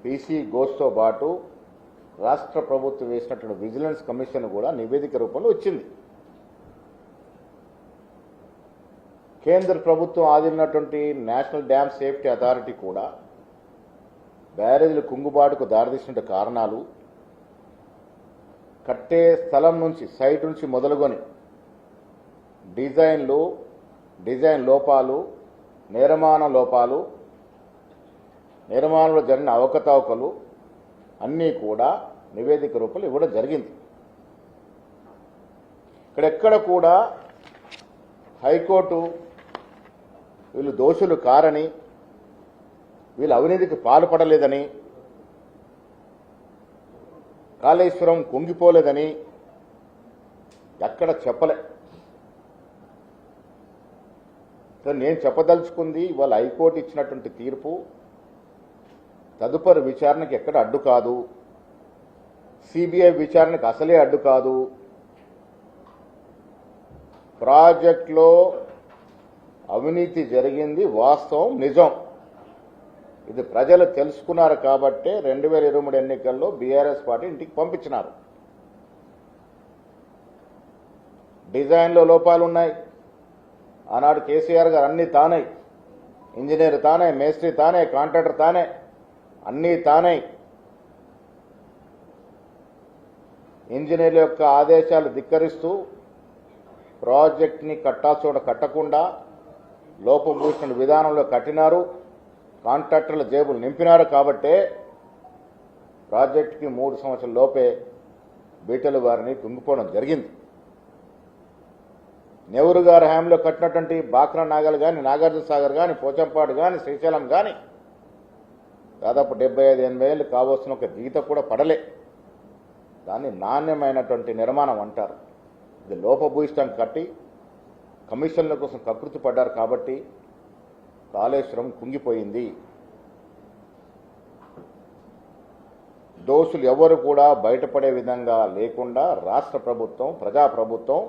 PC ఘోష్తో పాటు రాష్ట్ర ప్రభుత్వం వేసినటువంటి విజిలెన్స్ కమిషన్ కూడా నివేదిక రూపంలో వచ్చింది. కేంద్ర ప్రభుత్వం ఆదినటువంటి నేషనల్ డ్యామ్ సేఫ్టీ అథారిటీ కూడా బ్యారేజీల కుంగుబాటుకు దారితీసిన కారణాలు, కట్టే స్థలం నుంచి సైట్ నుంచి మొదలుకొని డిజైన్ లోపాలు, నిర్మాణంలో జరిగిన అవకతవకలు అన్నీ కూడా నివేదిక రూపంలో ఇవ్వడం జరిగింది. ఇక్కడెక్కడ కూడా హైకోర్టు వీళ్ళు దోషులు కారని, వీళ్ళు అవినీతికి పాల్పడలేదని, కాళేశ్వరం కుంగిపోలేదని ఎక్కడ చెప్పలే. నేను చెప్పదలుచుకుంది, ఇవాళ హైకోర్టు ఇచ్చినటువంటి తీర్పు తదుపరి విచారణకు ఎక్కడ అడ్డు కాదు, సిబిఐ విచారణకు అసలే అడ్డు కాదు. ప్రాజెక్టులో అవినీతి జరిగింది, వాస్తవం, నిజం. ఇది ప్రజలు తెలుసుకున్నారు కాబట్టే 2023 ఎన్నికల్లో బీఆర్ఎస్ పార్టీ ఇంటికి పంపించినారు. డిజైన్లో లోపాలు ఉన్నాయి. ఆనాడు కేసీఆర్ గారు అన్ని తానే, ఇంజనీర్ తానే, మేస్త్రి తానే, కాంట్రాక్టర్ తానే, అన్నీ తానే. ఇంజనీర్ల యొక్క ఆదేశాలు ధిక్కరిస్తూ ప్రాజెక్ట్ని కట్టాల్సిన కట్టకుండా లోపభూషణ విధానంలో కట్టినారు. కాంట్రాక్టర్ల జేబులు నింపినారు కాబట్టే ప్రాజెక్టుకి 3 సంవత్సరాల లోపే బీటలు వారిని కుంగిపోవడం జరిగింది. నెహ్రూ గారి హయాంలో కట్టినటువంటి బాక్రా నాగల్ కానీ, నాగార్జున సాగర్ కానీ, పోచంపాడు కానీ, శ్రీశైలం కానీ దాదాపు 75-80 ఏళ్ళు కావలసిన ఒక గీత కూడా పడలే. దాన్ని నాణ్యమైనటువంటి నిర్మాణం అంటారు. ఇది లోపభూయిష్టం కట్టి కమిషన్ల కోసం కకృతి పడ్డారు కాబట్టి కాళేశ్వరం కుంగిపోయింది. దోషులు ఎవరు కూడా బయటపడే విధంగా లేకుండా రాష్ట్ర ప్రభుత్వం, ప్రజాప్రభుత్వం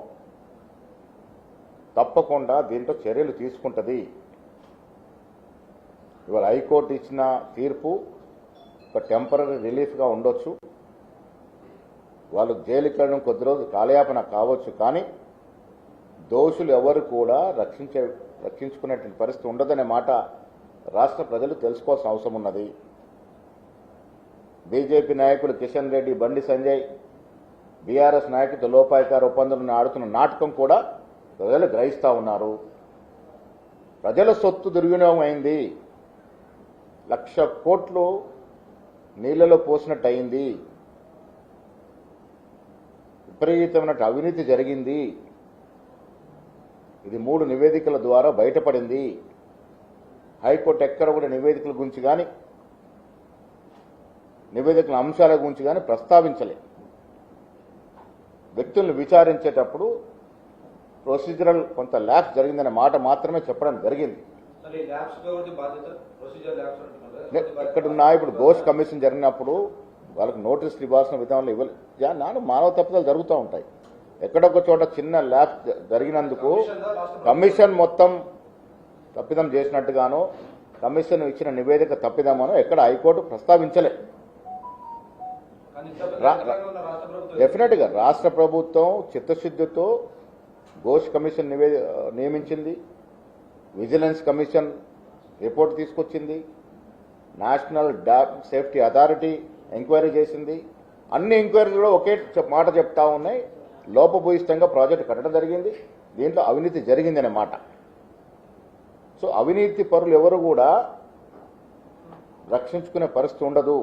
తప్పకుండా దీంట్లో చర్యలు తీసుకుంటుంది. ఇవాళ హైకోర్టు ఇచ్చిన తీర్పు ఒక టెంపరరీ రిలీఫ్గా ఉండొచ్చు, వాళ్ళు జైలుకి వెళ్ళడం కొద్ది రోజులు కాలయాపన కావచ్చు, కానీ దోషులు ఎవరు కూడా రక్షించుకునేటువంటి పరిస్థితి ఉండదనే మాట రాష్ట్ర ప్రజలు తెలుసుకోవాల్సిన అవసరం ఉన్నది. బీజేపీ నాయకులు కిషన్ రెడ్డి, బండి సంజయ్, బీఆర్ఎస్ నాయకులతో లోపాయకార ఒప్పందాలను ఆడుతున్న నాటకం కూడా ప్రజలు గ్రహిస్తూ ఉన్నారు. ప్రజల సొత్తు దుర్వినియోగం అయింది. 1,00,000 కోట్లు నీళ్లలో పోసినట్టు అయింది. విపరీతమైన అవినీతి జరిగింది. ఇది 3 నివేదికల ద్వారా బయటపడింది. హైకోర్టు ఎక్కడ కూడా నివేదికల గురించి కానీ, నివేదికల అంశాల గురించి కానీ ప్రస్తావించలే. వ్యక్తులను విచారించేటప్పుడు ప్రొసీజరల్ కొంత ల్యాప్స్ జరిగిందనే మాట మాత్రమే చెప్పడం జరిగింది. ఎక్కడున్నా ఇప్పుడు ఘోష్ కమిషన్ జరిగినప్పుడు వాళ్ళకి నోటీసులు ఇవ్వాల్సిన విధానంలో ఇవ్వలేదు. మానవ తప్పుదలు జరుగుతూ ఉంటాయి. ఎక్కడొక చోట చిన్న ల్యాబ్ జరిగినందుకు కమిషన్ మొత్తం తప్పిదం చేసినట్టుగానో, కమిషన్ ఇచ్చిన నివేదిక తప్పిదమనో ఎక్కడ హైకోర్టు ప్రస్తావించలే. డెఫినెట్గా రాష్ట్ర ప్రభుత్వం చిత్తశుద్ధితో ఘోష్ కమిషన్ నియమించింది, విజిలెన్స్ కమిషన్ రిపోర్ట్ తీసుకొచ్చింది, national dam safety authority enquiry చేసింది. అన్ని ఎంక్వైరీలో ఒకే మాట చెప్తా ఉన్నాయి, లోపభూయిష్టంగా ప్రాజెక్టు కట్టడం జరిగింది, దీంట్లో అవినీతి జరిగిందనే మాట. సో అవినీతి పరులు ఎవరు కూడా రక్షించుకునే పరిస్థితి ఉండదు.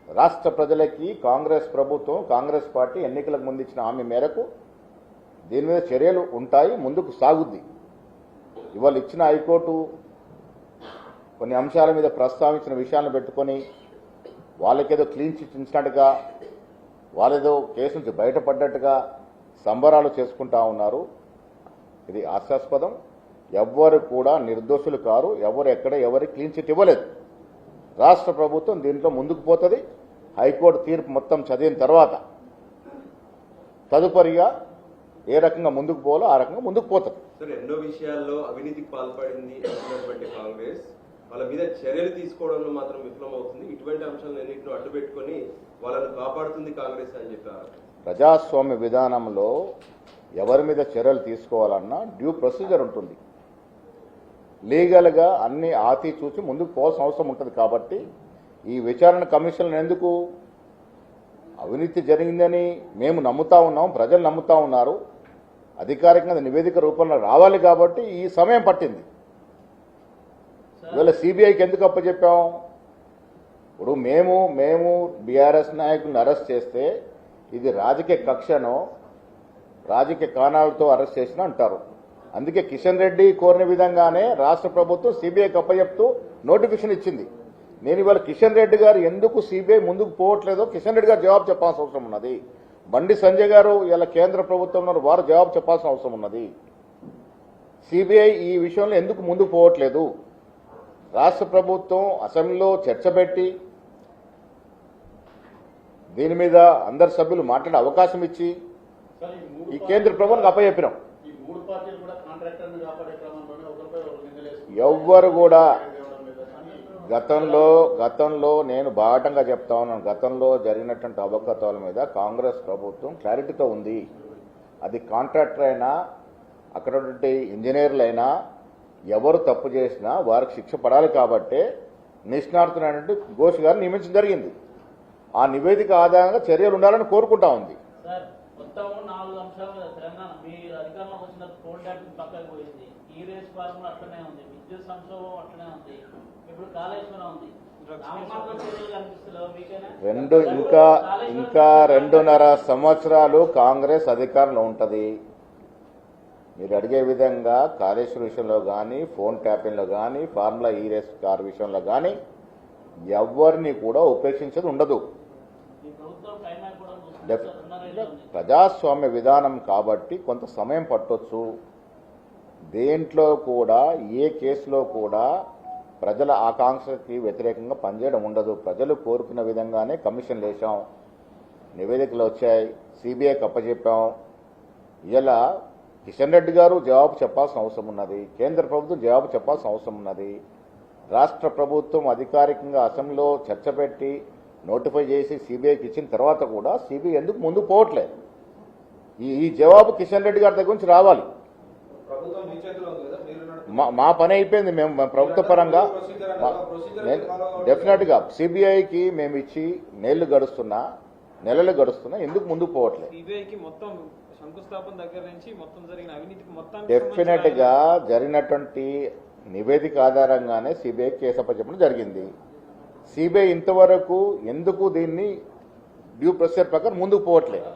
రాష్ట్ర ప్రజలకి కాంగ్రెస్ ప్రభుత్వం, కాంగ్రెస్ పార్టీ ఎన్నికలకు ముందు ఇచ్చిన హామీ మేరకు దీని మీద చర్యలు ఉంటాయి, ముందుకు సాగుద్ది. ఇవాళ ఇచ్చిన హైకోర్టు కొన్ని అంశాల మీద ప్రస్తావించిన విషయాలను పెట్టుకొని వాళ్ళకేదో క్లీన్ చిట్ ఇచ్చినట్టుగా, వాళ్ళేదో కేసు నుంచి బయటపడ్డట్టుగా సంబరాలు చేసుకుంటా ఉన్నారు. ఇది హాస్యాస్పదం. ఎవ్వరు కూడా నిర్దోషులు కారు. ఎవరు ఎక్కడ ఎవరికి క్లీన్ చిట్ ఇవ్వలేదు. రాష్ట్ర ప్రభుత్వం దీంట్లో ముందుకు పోతుంది. హైకోర్టు తీర్పు మొత్తం చదివిన తర్వాత తదుపరిగా ఏ రకంగా ముందుకు పోవాలో ఆ రకంగా ముందుకు పోతుంది. సార్, ఎన్నో విషయాల్లో అవినీతికి పాల్పడింది కాంగ్రెస్ వాళ్ళ మీద చర్యలు తీసుకోవడంలో మాత్రం విఫలమవుతుంది. ఇటువంటి అంశాలన్నింటిని అడ్డుపెట్టుకొని వాళ్ళను కాపాడుతుంది కాంగ్రెస్ అని చెప్పారు. ప్రజాస్వామ్య విధానంలో ఎవరి మీద చర్యలు తీసుకోవాలన్నా డ్యూ ప్రొసీజర్ ఉంటుంది. లీగల్గా అన్ని ఆతి చూసి ముందుకు పోవాల్సిన అవసరం ఉంటుంది. కాబట్టి ఈ విచారణ కమిషన్ ఎందుకు అవినీతి జరిగిందని మేము నమ్ముతా ఉన్నాం, ప్రజలు నమ్ముతా ఉన్నారు, అధికారికంగా నివేదిక రూపంలో రావాలి కాబట్టి ఈ సమయం పట్టింది. ఇవాళ సిబిఐకి ఎందుకు అప్పచెప్పాం? ఇప్పుడు మేము బీఆర్ఎస్ నాయకులను అరెస్ట్ చేస్తే ఇది రాజకీయ కక్షనో రాజకీయ కారణాలతో అరెస్ట్ చేసిన అంటారు. అందుకే కిషన్ రెడ్డి కోరిన విధంగానే రాష్ట్ర ప్రభుత్వం సిబిఐకి అప్పచెప్తూ నోటిఫికేషన్ ఇచ్చింది. నేను ఇవాళ కిషన్ రెడ్డి గారు ఎందుకు సిబిఐ ముందుకు పోవట్లేదో కిషన్ రెడ్డి గారు జవాబు చెప్పాల్సిన అవసరం ఉన్నది. బండి సంజయ్ గారు ఇలా కేంద్ర ప్రభుత్వంలో వారు జవాబు చెప్పాల్సిన అవసరం ఉన్నది. సిబిఐ ఈ విషయంలో ఎందుకు ముందుకు పోవట్లేదు? రాష్ట్ర ప్రభుత్వం అసెంబ్లీలో చర్చ పెట్టి దీని మీద అందరు సభ్యులు మాట్లాడే అవకాశం ఇచ్చి ఈ కేంద్ర ప్రభుత్వానికి అప్పచెప్పినాం. ఎవ్వరు కూడా గతంలో నేను బాటంగా చెప్తా ఉన్నాను, గతంలో జరిగినటువంటి అవకతవల మీద కాంగ్రెస్ ప్రభుత్వం క్లారిటీతో ఉంది. అది కాంట్రాక్టర్ అయినా అక్కడ ఉన్నటువంటి ఇంజనీర్లైనా ఎవరు తప్పు చేసినా వారికి శిక్ష పడాలి. కాబట్టే నిష్ణాతులైనటువంటి ఘోష్ గారిని నియమించడం జరిగింది. ఆ నివేదిక ఆధారంగా చర్యలు ఉండాలని కోరుకుంటా ఉంది. మొత్తం 4 అంశాలు తెలంగాణ మీ అధికారంలో వచ్చిన టోల్ ట్యాక్స్ పక్కకు పోయింది, ఈ రేస్ ఫార్ములా అట్లనే ఉంది, విద్యుత్ సంక్షోభం అట్లనే ఉంది, ఇప్పుడు కాళేశ్వరం ఉంది. ఇంకా 2.5 సంవత్సరాలు కాంగ్రెస్ అధికారంలో ఉంటది. మీరు అడిగే విధంగా కాళేశ్వర విషయంలో కానీ, ఫోన్ ట్యాపింగ్లో కానీ, ఫార్ములా ఈ రేస్ కార్ విషయంలో కానీ ఎవరిని కూడా ఉపేక్షించేది ఉండదు. ప్రజాస్వామ్య విధానం కాబట్టి కొంత సమయం పట్టొచ్చు. దేంట్లో కూడా ఏ కేసులో కూడా ప్రజల ఆకాంక్షకి వ్యతిరేకంగా పనిచేయడం ఉండదు. ప్రజలు కోరుకున్న విధంగానే కమిషన్లు వేశాం, నివేదికలు వచ్చాయి, సిబిఐకి అప్పచెప్పాం. ఇలా కిషన్ రెడ్డి గారు జవాబు చెప్పాల్సిన అవసరం ఉన్నది, కేంద్ర ప్రభుత్వం జవాబు చెప్పాల్సిన అవసరం ఉన్నది. రాష్ట్ర ప్రభుత్వం అధికారికంగా అసెంబ్లీలో చర్చ పెట్టి నోటిఫై చేసి సిబిఐకి ఇచ్చిన తర్వాత కూడా సిబిఐ ఎందుకు ముందుకు పోవట్లేదు? ఈ జవాబు కిషన్ రెడ్డి గారి దగ్గర నుంచి రావాలి. మా పని అయిపోయింది. మేము ప్రభుత్వ పరంగా డెఫినెట్ గా సిబిఐకి మేము ఇచ్చి నెలలు గడుస్తున్నా ఎందుకు ముందుకు పోవట్లేదు? డెఫినెట్ గా జరిగినటువంటి నివేదిక ఆధారంగానే సిబిఐ కేసు అప్పచెప్పడం జరిగింది. సిబిఐ ఇంతవరకు ఎందుకు దీన్ని డ్యూ ప్రొసీజర్ ప్రకారం ముందుకు పోవట్లేదు?